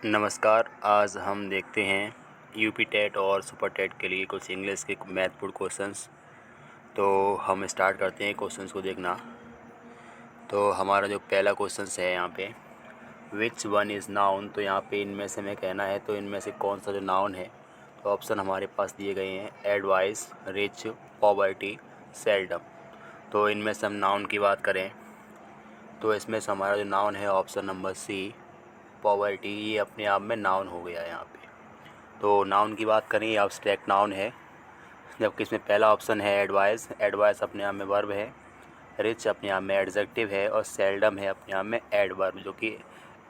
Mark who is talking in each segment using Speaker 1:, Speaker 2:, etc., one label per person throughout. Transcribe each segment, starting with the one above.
Speaker 1: नमस्कार। आज हम देखते हैं यूपी टेट और सुपर टेट के लिए कुछ इंग्लिश के मैथफुल क्वेश्चंस। तो हम स्टार्ट करते हैं क्वेश्चंस को देखना। तो हमारा जो पहला क्वेश्चंस है यहाँ पे, विच वन इज़ नाउन। तो यहाँ पे इनमें से हमें कहना है तो इनमें से कौन सा जो नाउन है। तो ऑप्शन हमारे पास दिए गए हैं एडवाइस, रिच, पॉवर्टी, सेल्डम। तो इनमें से हम नाउन की बात करें तो इसमें से हमारा जो नाउन है ऑप्शन नंबर सी, पॉवर्टी, ये अपने आप में नाउन हो गया यहाँ पे। तो नाउन की बात करें ये अब्स्ट्रैक्ट नाउन है, जबकि इसमें पहला ऑप्शन है एडवाइस। एडवाइस अपने आप में वर्ब है, रिच अपने आप में एडजेक्टिव है और सेल्डम है अपने आप में एडवर्ब, जो कि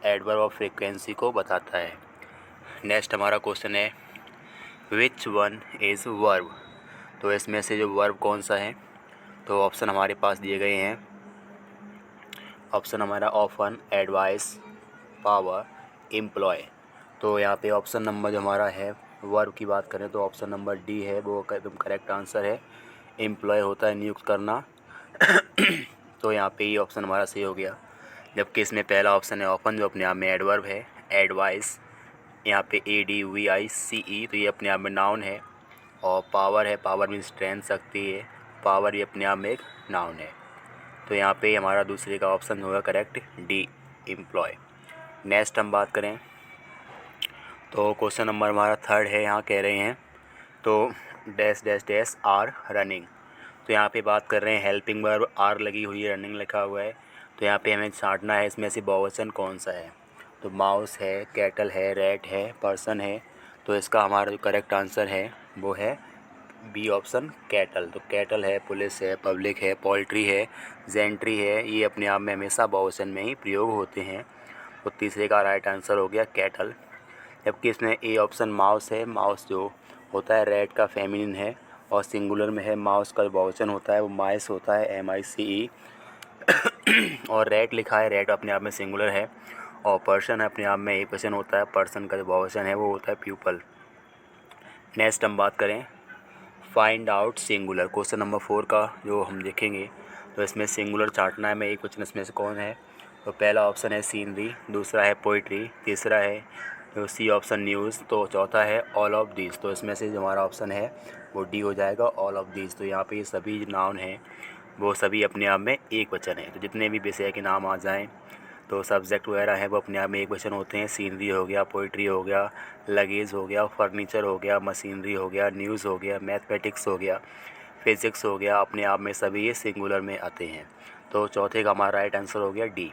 Speaker 1: एडवर्ब ऑफ फ्रीक्वेंसी को बताता है। नेक्स्ट हमारा क्वेश्चन है विच वन इज़ वर्ब। तो इसमें से जो वर्ब कौन सा है, तो ऑप्शन हमारे पास दिए गए हैं। ऑप्शन हमारा ऑफन, एडवाइस, पावर, एम्प्लॉय। तो यहाँ पे ऑप्शन नंबर जो हमारा है वर्ब की बात करें तो ऑप्शन नंबर डी है, वो एकदम करेक्ट आंसर है। एम्प्लॉय होता है नियुक्त करना। तो यहाँ पे ये ऑप्शन हमारा सही हो गया। जबकि इसमें पहला ऑप्शन है ऑफन, जो अपने आप में एडवर्ब है। एडवाइस यहाँ पे ADVICE, तो ये अपने आप में नाउन है। और पावर है, पावर मीन्स स्ट्रेंथ, शक्ति है। पावर ये अपने आप में एक नाउन है। तो यहाँ पे हमारा दूसरे का ऑप्शन होगा करेक्ट, डी, एम्प्लॉय। नेक्स्ट हम बात करें तो क्वेश्चन नंबर हमारा थर्ड है। यहाँ कह रहे हैं तो dash dash dash are running. तो यहाँ पे बात कर रहे हैं हेल्पिंग वर्ब, आर लगी हुई है, रनिंग लिखा हुआ है। तो यहाँ पे हमें छांटना है इसमें से बहुवचन कौन सा है। तो माउस है, कैटल है, रैट है, पर्सन है। तो इसका हमारा जो करेक्ट आंसर है वो है बी ऑप्शन, कैटल। तो कैटल है, पुलिस है, पब्लिक है, पोल्ट्री है, जेंट्री है, ये अपने आप में हमेशा बहुवचन में ही प्रयोग होते हैं। तो तीसरे का राइट आंसर हो गया कैटल। जबकि इसमें ए ऑप्शन माउस है। माउस जो होता है रैट का फेमिनिन है और सिंगुलर में है। माउस का जो बहुवचन होता है वो माइस होता है, MICE। और रैट लिखा है, रैट अपने आप में सिंगुलर है। और पर्सन अपने आप में एक वचन होता है, पर्सन का जो बहुवचन है वो होता है प्यूपल। नेक्स्ट हम बात करें find out singular. Question number 4 का जो हम देखेंगे तो इसमें सिंगुलर चाटना है, मैं एक वचन इसमें से कौन है। तो पहला ऑप्शन है सीनरी, दूसरा है पोइट्री, तीसरा है तो सी ऑप्शन न्यूज़, तो चौथा है ऑल ऑफ दीज। तो इसमें से जो हमारा ऑप्शन है वो डी हो जाएगा, ऑल ऑफ दीज। तो यहाँ पे ये सभी नाउन हैं वो सभी अपने आप में एक वचन है। तो जितने भी विषय के नाम आ जाएं तो सब्जेक्ट वगैरह हैं वो अपने आप में एक वचन होते हैं। सीनरी हो गया, पोइट्री हो गया, लगेज हो गया, फर्नीचर हो गया, मशीनरी हो गया, न्यूज़ हो गया, मैथमेटिक्स हो गया, फिज़िक्स हो गया, अपने आप में सभी ये सिंगुलर में आते हैं। तो चौथे का हमारा राइट आंसर हो गया डी।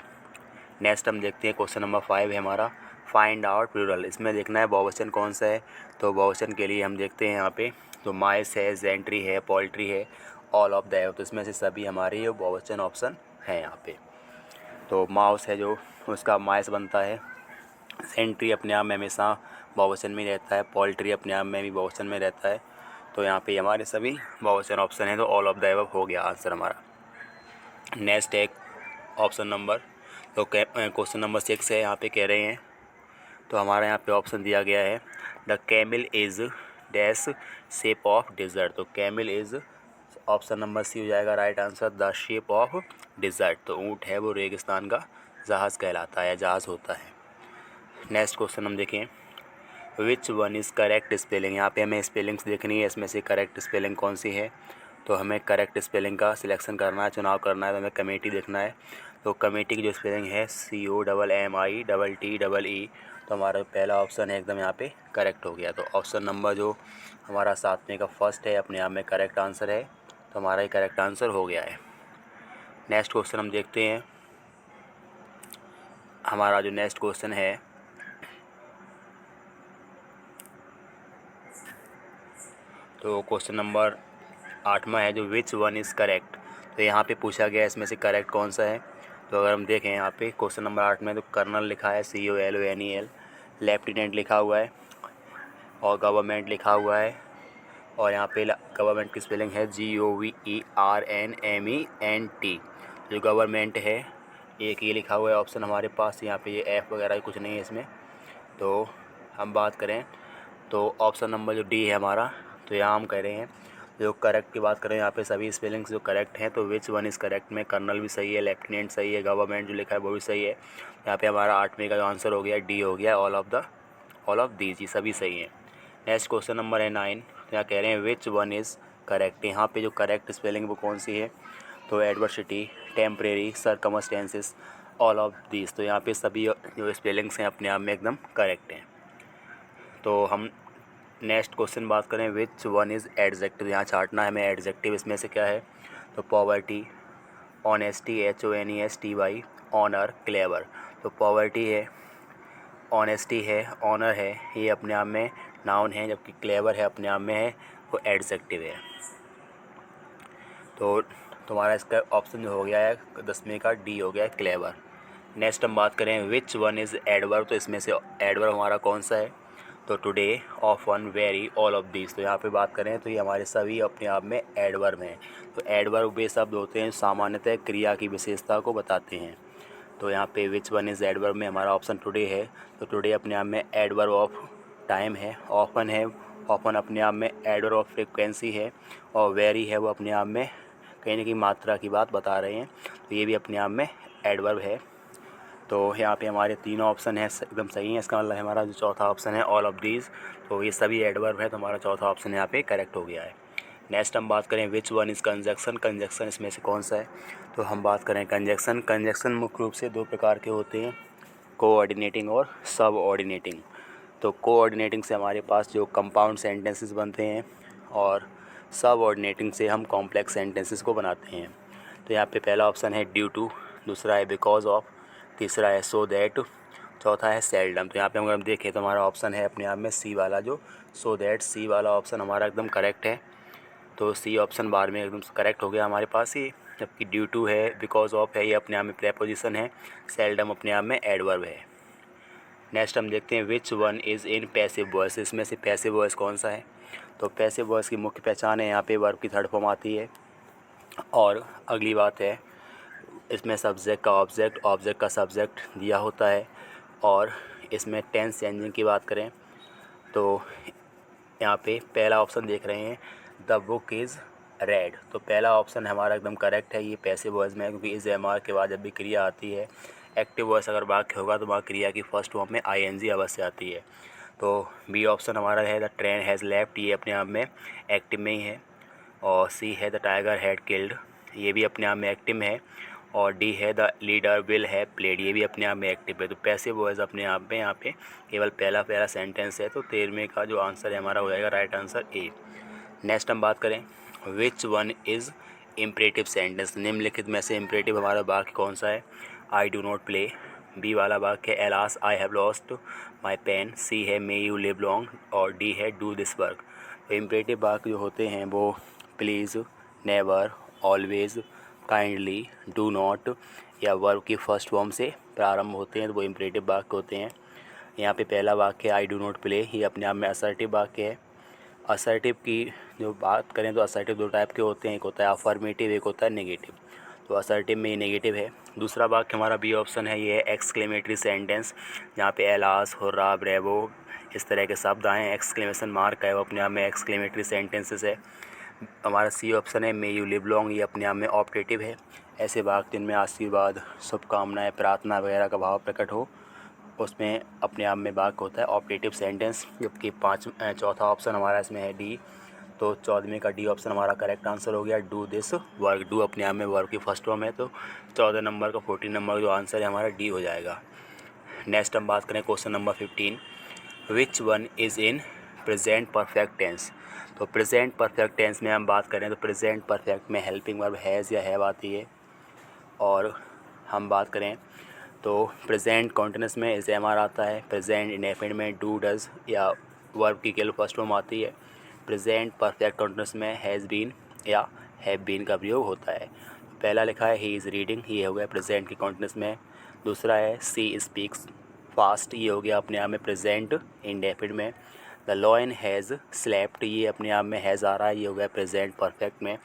Speaker 1: नेक्स्ट हम देखते हैं क्वेश्चन नंबर 5 है हमारा फाइंड आउट प्लूरल। इसमें देखना है बहुवचन कौन सा है। तो बहुवचन के लिए हम देखते हैं यहाँ पे तो माइस है, जेंट्री है, पोल्ट्री है, ऑल ऑफ द। तो इसमें से सभी हमारे ये बहुवचन ऑप्शन हैं यहाँ पे। तो माउस है जो उसका माइस बनता है। जेंट्री अपने आप में हमेशा बहुवचन में रहता है, पोल्ट्री अपने आप में भी बहुवचन में रहता है। तो यहाँ पे हमारे सभी बहुवचन ऑप्शन है। तो ऑल ऑफ द एबव हो गया आंसर हमारा। नेक्स्ट एक ऑप्शन नंबर तो क्वेश्चन नंबर 6 है। यहाँ पे कह रहे हैं तो हमारे यहाँ पे ऑप्शन दिया गया है the camel is dash shape of desert. तो camel is option number C हो जाएगा right answer, the shape of desert. तो ऊँट है वो रेगिस्तान का जहाज़ कहलाता है, जहाज़ होता है। नेक्स्ट क्वेश्चन हम देखें विच वन इज़ करेक्ट स्पेलिंग। यहाँ पे हमें स्पेलिंग्स देखनी है, इसमें से करेक्ट स्पेलिंग कौन सी है। तो हमें करेक्ट स्पेलिंग का सिलेक्शन करना है, चुनाव करना है। तो हमें कमेटी देखना है। तो कमेटी की जो स्पेलिंग है COMMITTEE। तो हमारा पहला ऑप्शन है एकदम यहाँ पे करेक्ट हो गया। तो ऑप्शन नंबर जो हमारा 7वें का फर्स्ट है अपने आप में करेक्ट आंसर है। तो हमारा ये करेक्ट आंसर हो गया है। नेक्स्ट क्वेश्चन हम देखते हैं। हमारा जो नेक्स्ट क्वेश्चन है तो क्वेश्चन नंबर 8वां है जो विच वन इज़ करेक्ट। तो यहाँ पे पूछा गया इसमें से करेक्ट कौन सा है। तो अगर हम देखें यहाँ पे क्वेश्चन नंबर 8 में तो कर्नल लिखा है COLONEL, लेफ्टिनेंट लिखा हुआ है और गवर्नमेंट लिखा हुआ है। और यहाँ पे गवर्नमेंट की स्पेलिंग है GOVERNMENT। जो गवर्नमेंट है एक ये लिखा हुआ है ऑप्शन हमारे पास। यहाँ पे ये F वगैरह कुछ नहीं है इसमें। तो हम बात करें तो ऑप्शन नंबर जो डी है हमारा, तो यहाँ हम कह रहे हैं जो करेक्ट की बात करें यहाँ पे सभी स्पेलिंग्स जो करेक्ट हैं, तो विच वन इज़ करेक्ट में कर्नल भी सही है, लेफ्टिनेंट सही है, गवर्नमेंट जो लिखा है वो भी सही है। यहाँ पे हमारा 8वें का जो आंसर हो गया डी हो गया, ऑल ऑफ दीज, ये सभी सही हैं। नेक्स्ट क्वेश्चन नंबर है 9। यहाँ कह रहे हैं विच वन इज़ करेक्ट। यहाँ पे जो करेक्ट स्पेलिंग वो कौन सी है, तो adversity, temporary, circumstances, all of these. तो यहाँ पे सभी जो स्पेलिंग्स हैं अपने आप में एकदम करेक्ट हैं। तो हम नेक्स्ट क्वेश्चन बात करें विच वन इज़ एडजेक्टिव। यहाँ छाँटना है हमें एडजेक्टिव इसमें से क्या है, तो poverty, honesty, HONESTY, honour, clever. तो पॉवर्टी है, ऑनेस्टी है, ऑनर है, ये अपने आप में नाउन है, जबकि क्लेवर है अपने आप में है वो एडजेक्टिव है। तो तुम्हारा इसका ऑप्शन जो हो गया है 10वें का डी हो गया है, क्लेवर। नेक्स्ट हम बात करें विच वन इज़ एडवर्ब। तो इसमें से एडवर्ब हमारा कौन सा है, तो today, often, very, all of these. तो यहाँ पे बात करें तो ये हमारे सभी अपने आप में एडवर्ब हैं। तो एडवर्ब वे शब्द होते हैं सामान्यतः क्रिया की विशेषता को बताते हैं। तो यहाँ पे विच वन इज़ एडवर्ब में हमारा ऑप्शन टुडे है। तो टुडे अपने आप में एडवर्ब ऑफ टाइम है। ऑफन है, ऑफन अपने आप में एडवर्ब ऑफ फ्रिक्वेंसी है। और वेरी है वो अपने आप में कहीं ना कहीं मात्रा की बात बता रहे हैं, तो ये भी अपने आप में एडवर्ब है। तो यहाँ पे हमारे तीनों ऑप्शन है एकदम सही है। इसका मतलब हमारा जो चौथा ऑप्शन है ऑल ऑफ दीज, तो ये सभी एडवर्ब है, तो हमारा चौथा ऑप्शन यहाँ पे करेक्ट हो गया है। नेक्स्ट हम बात करें which one is conjunction. Conjunction इसमें से कौन सा है, तो हम बात करें कंजक्शन। कंजक्शन मुख्य रूप से दो प्रकार के होते हैं, कोऑर्डिनेटिंग और सब ऑर्डिनेटिंग। तो कोऑर्डिनेटिंग से हमारे पास जो कंपाउंड सेंटेंसेस बनते हैं और सब ऑर्डिनेटिंग से हम कॉम्प्लेक्स सेंटेंसेस को बनाते हैं। तो यहाँ पे पहला ऑप्शन है ड्यू टू, दूसरा है बिकॉज ऑफ, तीसरा है सो दैट, चौथा है सेल्डम। तो यहाँ पे अगर हम देखें तो हमारा ऑप्शन है अपने आप में सी वाला, जो सो दैट, सी वाला ऑप्शन हमारा एकदम करेक्ट है। तो सी ऑप्शन बार में एकदम करेक्ट हो गया हमारे पास ही। जबकि ड्यू टू है, बिकॉज ऑफ है, ये अपने आप में प्रेपोजिशन है, सेल्डम अपने आप में एडवर्ब है। नेक्स्ट हम देखते हैं which one is in passive voice. इसमें से पैसिव वॉइस कौन सा है, तो पैसिव वॉइस की मुख्य पहचान है यहाँ पे वर्ब की थर्ड फॉर्म आती है। और अगली बात है इसमें सब्जेक्ट का ऑब्जेक्ट, ऑब्जेक्ट का सब्जेक्ट दिया होता है। और इसमें टेंस चेंजिंग की बात करें तो यहाँ पे पहला ऑप्शन देख रहे हैं द बुक इज़ रेड। तो पहला ऑप्शन हमारा एकदम करेक्ट है, ये पैसिव वॉइस में है, क्योंकि इस एम आर के बाद जब भी क्रिया आती है, एक्टिव वॉइस अगर वाक्य होगा तो वहाँ क्रिया की फर्स्ट फॉर्म में ING अवश्य आती है। तो बी ऑप्शन हमारा है द ट्रेन हैज़ लेफ्ट, ये अपने आप में एक्टिव में ही है। और सी है द टाइगर हैड किल्ड, ये भी अपने आप में एक्टिव में है। और डी है the leader will have played, ये भी अपने आप में एक्टिव है। तो पैसिव वॉइस अपने आप में यहाँ पे केवल पहला सेंटेंस है। तो 13वें का जो आंसर है हमारा हो जाएगा राइट आंसर ए। नेक्स्ट हम बात करें which one is imperative sentence. निम्नलिखित में से इम्परेटिव हमारा वाक्य कौन सा है, I do not play, B वाला वाक्य है alas I have lost my pen, C है मे यू लिव लॉन्ग, और डी है डू दिस वर्क। तो इम्परेटिव वाक्य जो होते हैं वो please, never, always, kindly, do not या वर्ब की फर्स्ट फॉर्म से प्रारंभ होते हैं, तो वो इम्परेटिव वाक्य होते हैं। यहाँ पे पहला वाक्य आई डू नॉट प्ले, ये अपने आप में असर्टिव वाक्य है। असर्टिव की जो बात करें तो असर्टिव दो टाइप के होते हैं, एक होता है अफर्मेटिव, एक होता है नेगेटिव। तो असर्टिव में ये नेगेटिव है। दूसरा वाक्य हमारा बी ऑप्शन है, ये है एक्सक्लेमेटरी सेंटेंस, जहाँ पे एलास, हुर्रा, ब्रेवो इस तरह के शब्द आए, एक्सक्लेमेशन मार्क है, वो अपने आप में एक्सक्लेमेटरी सेंटेंसेस है। हमारा सी ऑप्शन है मे यू लिव लॉन्ग, ये अपने आप में ऑप्टेटिव है। ऐसे वाक्य जिनमें आशीर्वाद, शुभकामनाएं, प्रार्थना वगैरह का भाव प्रकट हो, उसमें अपने आप में वाक्य होता है ऑप्टेटिव सेंटेंस। जबकि चौथा ऑप्शन हमारा इसमें है डी। तो 14वें का डी ऑप्शन हमारा करेक्ट आंसर हो गया, डू दिस वर्क। डू अपने आप में वर्क की फर्स्ट फॉर्म है, तो 14 नंबर का 14 नंबर का जो आंसर है हमारा डी हो जाएगा। नेक्स्ट हम बात करें question number 15, which one is in present perfect tense. तो प्रेजेंट परफेक्ट टेंस में हम बात करें तो प्रेजेंट परफेक्ट में हेल्पिंग वर्ब हैज़ या हैव आती है। और हम बात करें तो प्रेजेंट कॉन्टिन्यूस में इज एम आर आता है। प्रेजेंट इंडेफिनिट में डू डज या वर्ब की केवल फर्स्ट फॉर्म आती है। प्रेजेंट परफेक्ट कॉन्टिन्यूस में हैज़ बीन या हैव बीन का प्रयोग होता है। पहला लिखा है ही इज़ रीडिंग, ये हो गया प्रेजेंट की कॉन्टिन्यूस में। दूसरा है सी स्पीक्स फास्ट, ये हो गया अपने आप में प्रेजेंट इंडेफिनिट में। द लॉयन हैज़ स्लेप्ट, ये अपने आप में हैज़ आ रहा है, ये हो गया प्रेजेंट परफेक्ट में।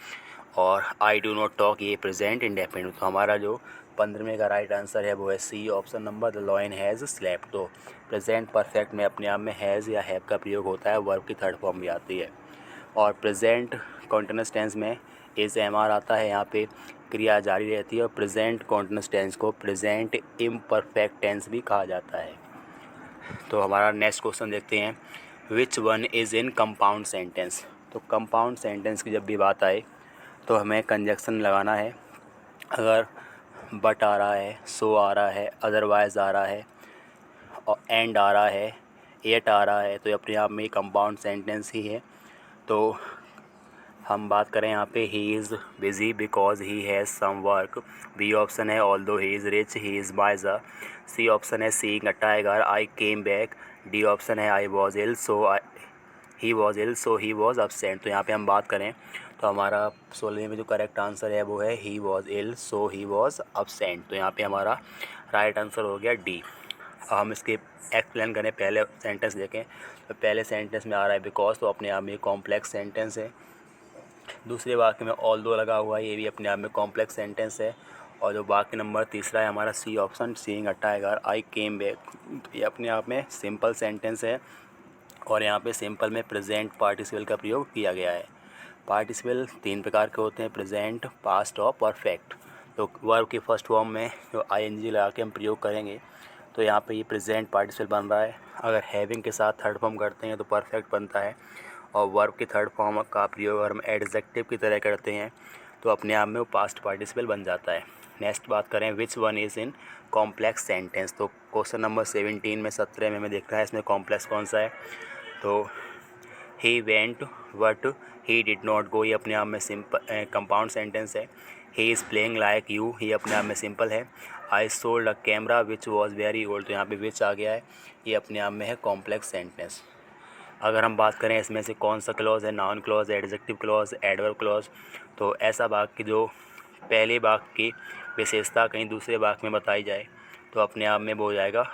Speaker 1: और आई डू नॉट टॉक, ये प्रेजेंट इंडेफिनिट। तो हमारा जो 15वें का राइट आंसर है वो है C option number, the lion has slept. तो प्रेजेंट परफेक्ट में अपने आप में हैज़ या हैव का प्रयोग होता है, वर्ब की थर्ड फॉर्म भी आती है। और प्रेजेंट कॉन्टिन्यूअस टेंस में इज एम आर आता है, यहाँ पे क्रिया जारी रहती है। और प्रेजेंट कॉन्टिन्यूअस टेंस को प्रेजेंट इम्परफेक्ट टेंस भी कहा जाता है। तो हमारा नेक्स्ट क्वेश्चन देखते हैं, which one is in compound sentence. तो कंपाउंड सेंटेंस की जब भी बात आए तो हमें कंजक्शन लगाना है। अगर बट आ रहा है, सो आ रहा है, अदरवाइज़ आ रहा है और एंड आ रहा है, एट आ रहा है, तो ये अपने आप में कंपाउंड सेंटेंस ही है। तो हम बात करें यहाँ पे, he is busy because he has some work. B option है, although he is rich he is miser. C option है, seeing a tiger I came back. D option है, I was ill so he was absent। तो यहाँ पे हम बात करें तो हमारा 16 में जो करेक्ट आंसर है वो है he was ill so he was absent। तो यहाँ पे हमारा राइट आंसर हो गया डी। हम इसके एक्सप्लेन करें, पहले सेंटेंस देखें तो पहले सेंटेंस में आ रहा है बिकॉज, तो अपने आप में कॉम्प्लेक्स सेंटेंस है। दूसरे वाक्य में ऑल्दो लगा हुआ है, ये भी अपने आप में कॉम्प्लेक्स सेंटेंस है। और जो वाक्य नंबर तीसरा है हमारा C option, seeing a tiger I came back, ये अपने आप में सिंपल सेंटेंस है। और यहाँ पे सिंपल में प्रेजेंट पार्टिसिपल का प्रयोग किया गया है। पार्टिसिपल 3 प्रकार के होते हैं, प्रेजेंट, पास्ट और परफेक्ट। तो वर्ब की फर्स्ट फॉर्म में जो आईएनजी लगा के हम प्रयोग करेंगे तो यहाँ पे ये प्रेजेंट पार्टिसिपल बन रहा है। अगर हैविंग के साथ थर्ड फॉर्म करते हैं तो परफेक्ट बनता है। और वर्ब की थर्ड फॉर्म का प्रयोग अगर हम एडजेक्टिव की तरह करते हैं तो अपने आप में वो पास्ट पार्टिसिपल बन जाता है। नेक्स्ट बात करें, which one is in complex sentence. तो क्वेश्चन नंबर 17 में हमें देखना है इसमें कॉम्प्लेक्स कौन सा है। तो he went but he did not go, ये अपने आप में सिंपल कंपाउंड सेंटेंस है। He is playing like you, ये अपने आप में सिंपल है। आई sold a camera which was very old, तो यहाँ पे विच आ गया है, ये अपने आप में है कॉम्प्लेक्स सेंटेंस। अगर हम बात करें इसमें से कौन सा क्लॉज है, noun clause, adjective clause, adverb clause, तो ऐसा वाक्य की जो पहले वाक्य की विशेषता कहीं दूसरे वाक्य में बताई जाए तो अपने आप में वो हो जाएगा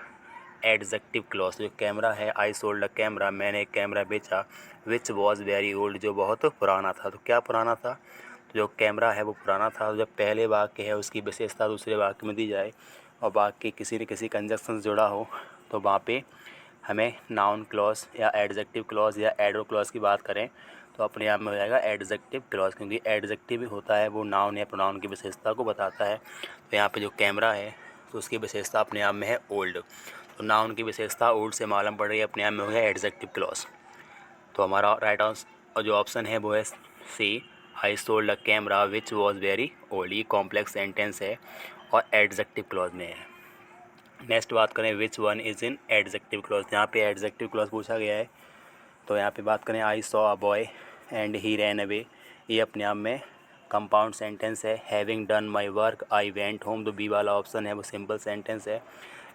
Speaker 1: एडजेक्टिव क्लॉज। जो कैमरा है, आई सोल्ड अ कैमरा, मैंने एक कैमरा बेचा। विच वॉज वेरी ओल्ड, जो बहुत पुराना था। तो क्या पुराना था, तो जो कैमरा है वो पुराना था। जब पहले वाक्य है उसकी विशेषता दूसरे वाक्य में दी जाए और वाक्य किसी न किसी कंजक्शन से जुड़ा हो तो वहाँ पे हमें नाउन क्लॉज या एडजेक्टिव क्लॉज या एडवर्ब क्लॉज की बात करें तो अपने आप में हो जाएगा एडजेक्टिव क्लॉज, क्योंकि एडजेक्टिव भी होता है वो नाउन या प्रोनाउन की विशेषता को बताता है। तो यहाँ पे जो कैमरा है तो उसकी विशेषता अपने आप में है ओल्ड, तो नाउन की विशेषता ओल्ड से मालूम पड़ रही है, अपने आप में हो गया एडजेक्टिव क्लॉज। तो हमारा राइट आंसर जो ऑप्शन है वो है C, I sold a camera which was very old. ये कॉम्प्लेक्स सेंटेंस है और एडजेक्टिव क्लॉज में है। नेक्स्ट बात करें, which one is in adjective clause. यहाँ पे एडजेक्टिव क्लॉज पूछा गया है तो यहाँ पे बात करें, I saw a boy and he ran away, ये अपने आप में कंपाउंड सेंटेंस है। Having done my work I went home, तो बी वाला ऑप्शन है वो सिंपल सेंटेंस है।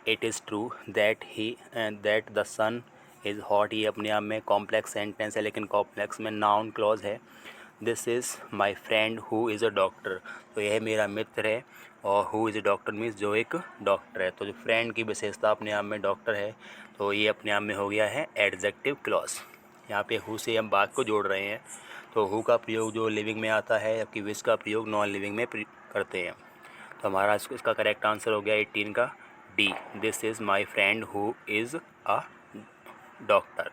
Speaker 1: It is true that the sun is hot, ये अपने आप में कॉम्प्लेक्स सेंटेंस है लेकिन कॉम्प्लेक्स में नाउन क्लॉज है। This is my friend who is a doctor, तो यह मेरा मित्र है। और who is a doctor means जो एक डॉक्टर है, तो जो फ्रेंड की विशेषता अपने आप में डॉक्टर है तो ये अपने आप में हो गया है एडजेक्टिव क्लॉज। यहाँ पे हु से हम बात को जोड़ रहे हैं तो हु का प्रयोग जो लिविंग में आता है जबकि विच का प्रयोग नॉन लिविंग में करते हैं। तो हमारा इसका करेक्ट आंसर हो गया 18 का D, this is my friend who is a doctor.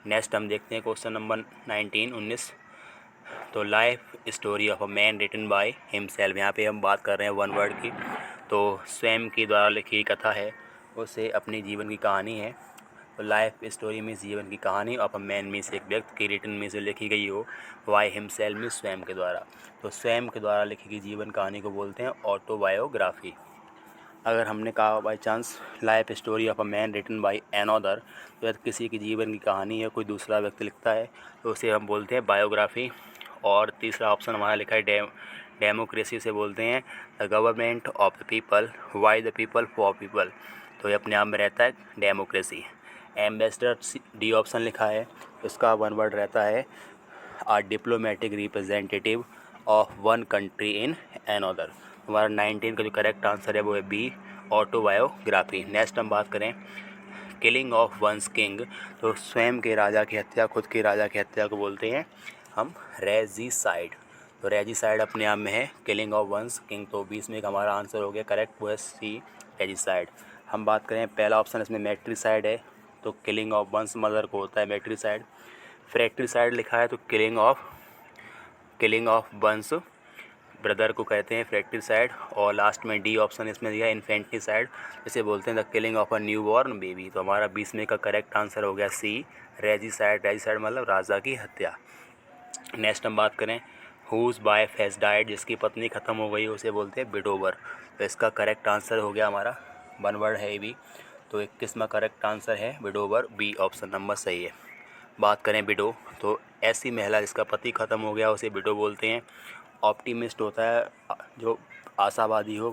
Speaker 1: Next हम देखते हैं क्वेश्चन नंबर 19। तो life story of a man written by himself, यहाँ पे हम बात कर रहे हैं वन वर्ड की। तो स्वयं के द्वारा लिखी कथा है, उससे अपनी जीवन की कहानी है। तो लाइफ स्टोरी मीन्स जीवन की कहानी, ऑफ अ मैन मीन्स एक व्यक्ति की, रिटन मीन्स लिखी गई हो, बाय हिमसेल्फ मीन्स स्वयं के द्वारा। तो स्वयं के द्वारा लिखी गई जीवन कहानी को बोलते हैं ऑटोबायोग्राफी। अगर हमने कहा by chance life story of a man written by another, तो यदि किसी की जीवन की कहानी है कोई दूसरा व्यक्ति लिखता है तो उसे हम बोलते हैं बायोग्राफी। और तीसरा ऑप्शन हमारा लिखा है डेमोक्रेसी, से बोलते हैं the government of the people, why the people for people, तो ये अपने आप में रहता है डेमोक्रेसी। एम्बेसडर डी ऑप्शन लिखा है, इसका वन वर्ड रहता है a diplomatic representative of one country in another. हमारा 19 का जो करेक्ट आंसर है वो है बी, ऑटोबायोग्राफी। नेक्स्ट हम बात करें किलिंग ऑफ वंस किंग, तो स्वयं के राजा की हत्या, खुद के राजा की हत्या को बोलते हैं हम रेजिसाइड। तो रेजिसाइड अपने आप में है किलिंग ऑफ वंस किंग, तो 20 में हमारा आंसर हो गया करेक्ट वो है सी, रेजिसाइड। हम बात करें पहला ऑप्शन इसमें मैट्रिसाइड है, तो किलिंग ऑफ वंस मदर को होता है मैट्रिसाइड। फ्रैक्ट्रिसाइड लिखा है तो किलिंग ऑफ वंस ब्रदर को कहते हैं फ्रैक्ट्रिसाइड। और लास्ट में डी ऑप्शन इसमें दिया इन्फेंटिसाइड, इसे बोलते हैं the killing of a new born baby. तो हमारा 20 में का करेक्ट आंसर हो गया सी रेजिसाइड। रेजिसाइड मतलब राजा की हत्या। नेक्स्ट हम बात करें हुज वाइफ हैज़ डाइड, जिसकी पत्नी ख़त्म हो गई उसे बोलते हैं विडोवर। तो इसका करेक्ट आंसर हो गया हमारा, वन वर्ड है ये भी। तो 21 में करेक्ट आंसर है विडोवर, बी ऑप्शन नंबर सही है। बात करें विडो, तो ऐसी महिला जिसका पति ख़त्म हो गया उसे विडो बोलते हैं। ऑप्टिमिस्ट होता है जो आशावादी हो,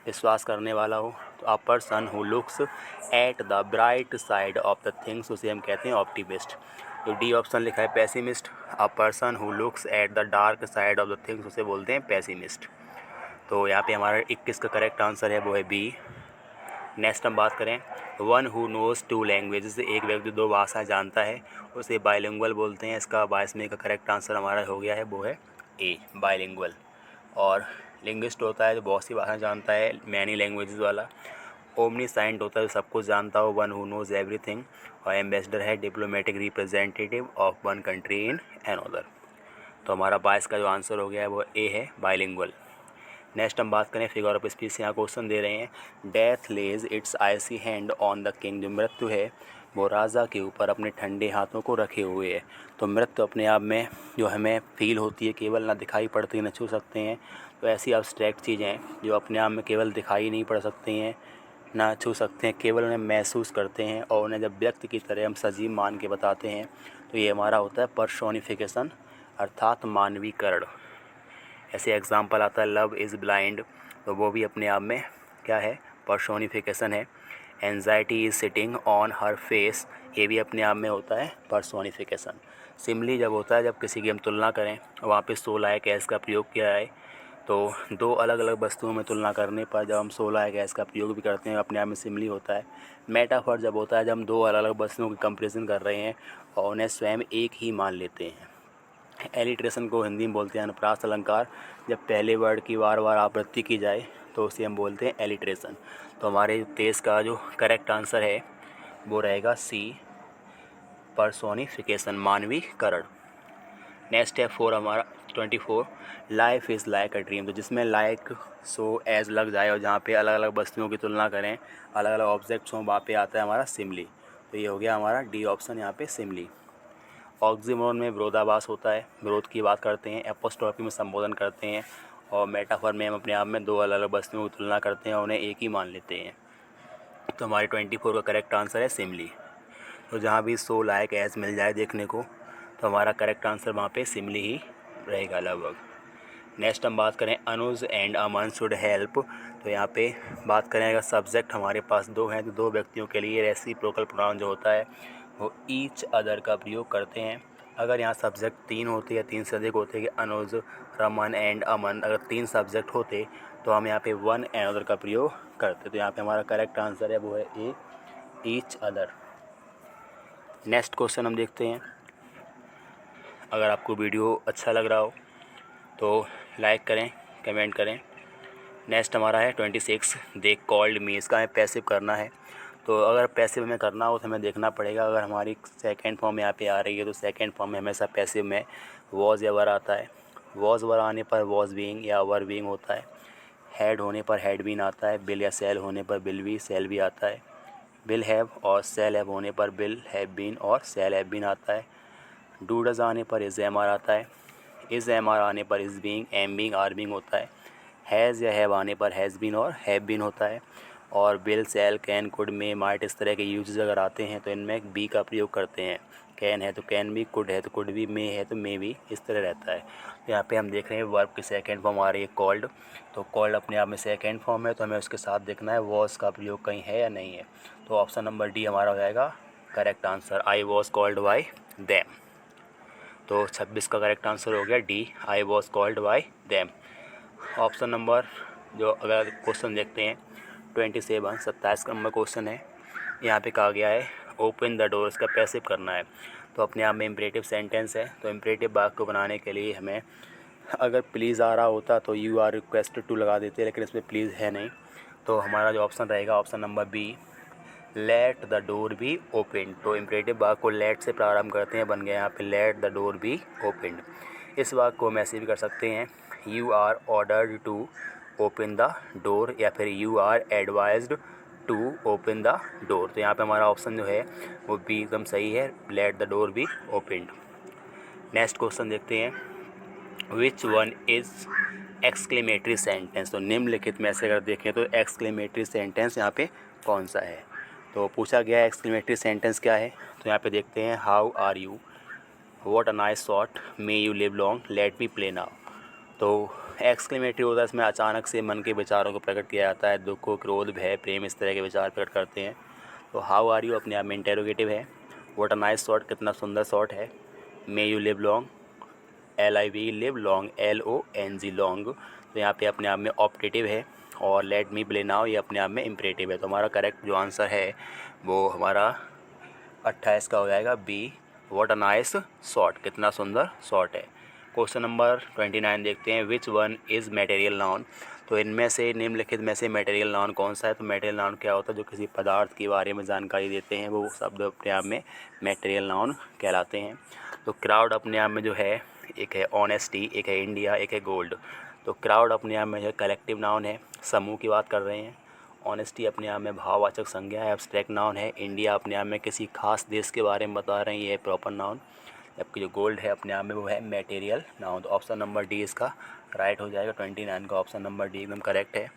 Speaker 1: विश्वास करने वाला हो। तो a person who looks at the bright side of the things, उसे हम कहते हैं ऑप्टिमिस्ट। तो डी ऑप्शन लिखा है pessimist. A person who looks at the dark side of the things, उसे बोलते हैं पेसिमिस्ट। तो यहाँ पे हमारा 21 का करेक्ट आंसर है वो है बी। नेक्स्ट हम बात करें वन हु नोज़ 2 लैंग्वेजेस, एक व्यक्ति 2 भाषाएं जानता है उसे बाइलिंगुअल बोलते हैं। इसका 22 का करेक्ट आंसर हमारा हो गया है वो है ए बाइलिंगुअल। और लिंग्विस्ट होता है जो बहुत सी भाषाएं जानता है, मैनी लैंग्वेजेस वाला। ओमनीसाइंट होता है जो सब कुछ जानता हो, वन हु नोज़ एवरीथिंग। और एम्बेसडर है diplomatic representative of one country in another. तो हमारा 22 का जो आंसर हो गया है वो ए है बाइलिंगुअल। नेक्स्ट हम बात करें फिगर ऑफ स्पीच। यहाँ क्वेश्चन दे रहे हैं death lays its icy hand on the king, जो मृत्यु है वो राजा के ऊपर अपने ठंडे हाथों को रखे हुए है। तो मृत्यु अपने आप में जो हमें फील होती है, केवल ना दिखाई पड़ती है ना छू सकते हैं। तो ऐसी अब्स्ट्रैक्ट चीज़ें हैं जो अपने आप में केवल दिखाई नहीं पड़ सकती हैं ना छू सकते हैं, केवल उन्हें महसूस करते हैं। और उन्हें जब व्यक्ति की तरह हम सजीव मान के बताते हैं तो ये हमारा होता है पर्सोनिफिकेशन, अर्थात मानवीकरण। ऐसे एग्जाम्पल आता है लव इज़ ब्लाइंड, तो वो भी अपने आप में क्या है, पर्सोनिफिकेशन है। Anxiety is sitting on her face, ये भी अपने आप में होता है पर्सोनिफिकेशन। सिमिली जब होता है जब किसी की हम तुलना करें, वहाँ पे सो लायक एस का प्रयोग किया है। तो दो अलग अलग वस्तुओं में तुलना करने पर जब हम सो लायक एस का प्रयोग भी करते हैं, अपने आप में सिमिली होता है। मेटाफर जब होता है जब हम दो अलग अलग वस्तुओं की कंपेरिजन कर रहे हैं और उन्हें स्वयं एक ही मान लेते हैं। एलिट्रेशन को हिंदी में बोलते हैं अनुप्रास अलंकार, जब पहले वर्ड की बार बार आवृत्ति की जाए तो उसे हम बोलते हैं एलिट्रेशन। तो हमारे देश का जो करेक्ट आंसर है वो रहेगा सी पर्सोनिफिकेशन, मानवीकरण। नेक्स्ट है 4 हमारा 24 life is like a dream, तो जिसमें लाइक सो एज लग जाए और जहाँ पे अलग अलग वस्तुओं की तुलना करें, अलग अलग ऑब्जेक्ट्स हों, वहाँ पे आता है हमारा सिमिली। तो ये हो गया हमारा डी ऑप्शन यहाँ पे सिमिली। ऑक्सीमोरन में विरोधाभास होता है, विरोध की बात करते हैं। एपोस्ट्रॉफी में संबोधन करते हैं। और मेटाफर में हम अपने आप में दो अलग अलग वस्तुओं की तुलना करते हैं और उन्हें एक ही मान लेते हैं। तो हमारे 24 का करेक्ट आंसर है सिमिली। तो जहाँ भी सो लायक एज मिल जाए देखने को तो हमारा करेक्ट आंसर वहाँ पे सिमिली ही रहेगा लगभग। नेक्स्ट हम बात करें अनुज एंड अमन शुड हेल्प, तो यहाँ पे बात करें अगर सब्जेक्ट हमारे पास दो हैं तो दो व्यक्तियों के लिए रेसिप्रोकल प्रोनाउन जो होता है वो ईच अदर का प्रयोग करते हैं। अगर यहाँ सब्जेक्ट 3 होते या 3 से अधिक होते कि अनुज, रमन एंड अमन, अगर 3 सब्जेक्ट होते तो हम यहाँ पे वन एंड अदर का प्रयोग करते। तो यहाँ पे हमारा करेक्ट आंसर है वो है ए ईच अदर। नेक्स्ट क्वेश्चन हम देखते हैं। अगर आपको वीडियो अच्छा लग रहा हो तो लाइक करें, कमेंट करें। नेक्स्ट हमारा है 26 दे कॉल्ड मी, इसका हमें पैसिव करना है। तो अगर पैसिव में करना हो तो हमें देखना पड़ेगा, अगर हमारी सेकंड फॉर्म यहाँ पे आ रही है तो सेकंड फॉर्म में हमेशा पैसिव में वॉज या वर आता है। वॉज वर आने पर वॉज बीइंग या वर बीइंग होता है। हैड होने पर हैड बीन आता है। बिल या सेल होने पर बिल भी सेल भी आता है। बिल हैव और सेल हैव होने पर बिल हैव बीन और सेल हैव बीन आता है। डू डज आने पर इज़ एम आर आता है। इज़ एम आर आने पर is being am being are being होता है। हैज़ या हैव आने पर हैज़ बीन और हैव बीन होता है। और will, shall, can, could, may, might इस तरह के यूजेस अगर आते हैं तो इनमें बी का प्रयोग करते हैं। कैन है तो कैन भी, कुड है तो कुड भी, मे है तो मे भी, इस तरह रहता है। तो यहाँ पे हम देख रहे हैं वर्ब की सेकंड फॉर्म आ रही है कॉल्ड। तो कॉल्ड अपने आप में सेकंड फॉर्म है तो हमें उसके साथ देखना है वॉज का प्रयोग कहीं है या नहीं है। तो ऑप्शन नंबर डी हमारा हो जाएगा correct answer, I was called by them. तो 26 का करेक्ट आंसर हो गया D, I was called by them. Option number जो अगर क्वेश्चन देखते हैं 27 नंबर क्वेश्चन है। यहाँ पे कहा गया है ओपन द डोर, इसका पैसिव करना है। तो अपने आप में इम्परेटिव सेंटेंस है, तो इम्परेटिव वाक्य को बनाने के लिए हमें अगर प्लीज़ आ रहा होता तो यू आर रिक्वेस्टेड टू लगा देते, लेकिन इसमें प्लीज़ है नहीं। तो हमारा जो ऑप्शन रहेगा option number B, let the door be open. तो इम्परेटिव वाक्य को लेट से प्रारंभ करते हैं, बन गया यहाँ पे let the door be open. इस वाक्य को हम ऐसे भी कर सकते हैं, you are ordered to open the door, या फिर you are advised to open the door. तो यहाँ पे हमारा ऑप्शन जो है वो बी एकदम सही है, late the door be open. Next question देखते हैं, which one is exclamatory sentence. तो निम्नलिखित में से अगर देखें तो एक्सक्लेमेटरी सेंटेंस यहाँ पे कौन सा है। तो पूछा गया है एक्सक्लेमेटरी सेंटेंस क्या है। तो यहाँ पे देखते हैं, how are you, what a nice shot, may you live long, let me play now. तो एक्सक्लेमेटरी होता है, इसमें अचानक से मन के विचारों को प्रकट किया जाता है, दुख, क्रोध, भय, प्रेम, इस तरह के विचार प्रकट करते हैं। तो हाउ आर यू अपने आप में इंटेरोगेटिव है, व्हाट अ नाइस शॉट कितना सुंदर शॉट है, may you live long LIV live long LONG long, तो यहाँ पे अपने आप में ऑप्टेटिव है, और लेट मी प्ले नाउ ये अपने आप में इम्परेटिव है। तो हमारा करेक्ट जो आंसर है वो हमारा 28 का हो जाएगा B, what a nice shot कितना सुंदर शॉट है। क्वेश्चन नंबर 29 देखते हैं, which one is material noun. तो इनमें से निम्नलिखित में से मटेरियल नाउन कौन सा है। तो मटेरियल नाउन क्या होता है, जो किसी पदार्थ के बारे में जानकारी देते हैं, वो शब्द अपने आप में मटेरियल नाउन कहलाते हैं। तो क्राउड अपने आप में जो है, एक है ऑनेस्टी, एक है इंडिया, एक है गोल्ड। तो क्राउड अपने आप में जो है कलेक्टिव नाउन है, समूह की बात कर रहे हैं। ऑनेस्टी अपने आप में भाववाचक संज्ञा है, एब्स्ट्रैक्ट नाउन है। इंडिया अपने आप में किसी खास देश के बारे में बता रहे हैं, ये है प्रॉपर नाउन। जबकि जो गोल्ड है अपने आप में वो है मटेरियल नाउन। तो ऑप्शन नंबर डी इसका राइट हो जाएगा, 29 का ऑप्शन नंबर डी एकदम करेक्ट है।